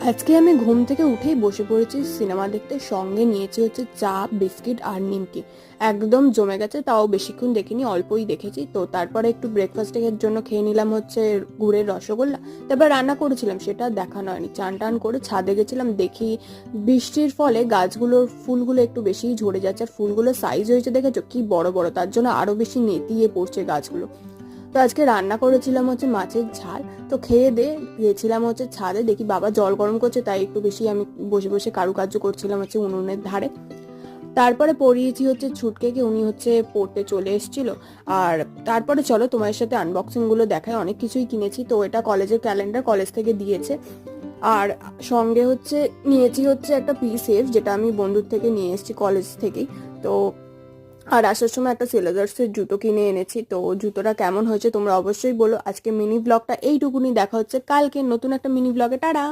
আজকে আমি ঘুম থেকে উঠেই বসে পড়েছি সিনেমা দেখতে, সঙ্গে নিয়েছি হচ্ছে চা, বিস্কিট আর নিমকি। একদম জমে গেছে, তাও বেশিক্ষণ দেখিনি, অল্পই দেখেছি। তো তারপরে একটু ব্রেকফাস্টের জন্য খেয়ে নিলাম হচ্ছে গুড়ের রসগোল্লা। তারপর রান্না করেছিলাম, সেটা দেখানো হয়নি। চান টান করে ছাদে গেছিলাম, দেখি বৃষ্টির ফলে গাছগুলোর ফুলগুলো একটু বেশিই ঝরে যাচ্ছে। আর ফুলগুলোর সাইজ হয়েছে দেখেছো কি বড় বড়, তার জন্য আরো বেশি নেতিয়ে পড়ছে গাছগুলো। তো আজকে রান্না করেছিলাম হচ্ছে মাছের ঝাল। তো খেয়ে গেছিলাম হচ্ছে ছাদে, দেখি বাবা জল গরম করছে, তাই একটু বেশি আমি বসে বসে কারুকার্য করছিলাম হচ্ছে উনুনের ধারে। তারপরে পড়িয়েছি হচ্ছে ছুটকেকে, উনি হচ্ছে পড়তে চলে এসেছিল। আর তারপরে চলো তোমার সাথে আনবক্সিং গুলো দেখায়, অনেক কিছুই কিনেছি। তো এটা কলেজের ক্যালেন্ডার, কলেজ থেকে দিয়েছে। আর সঙ্গে হচ্ছে নিয়েছি হচ্ছে একটা সেফ, যেটা আমি বন্ধুর থেকে নিয়ে এসেছি কলেজ থেকেই। তো আর আসার সময় একটা সেলার্সের জুতো কিনে এনেছি। তো জুতোটা কেমন হয়েছে তোমরা অবশ্যই বলো। আজকে মিনি ব্লগটা এইটুকুনি, দেখা হচ্ছে কালকে নতুন একটা মিনি ব্লগে। টাটা।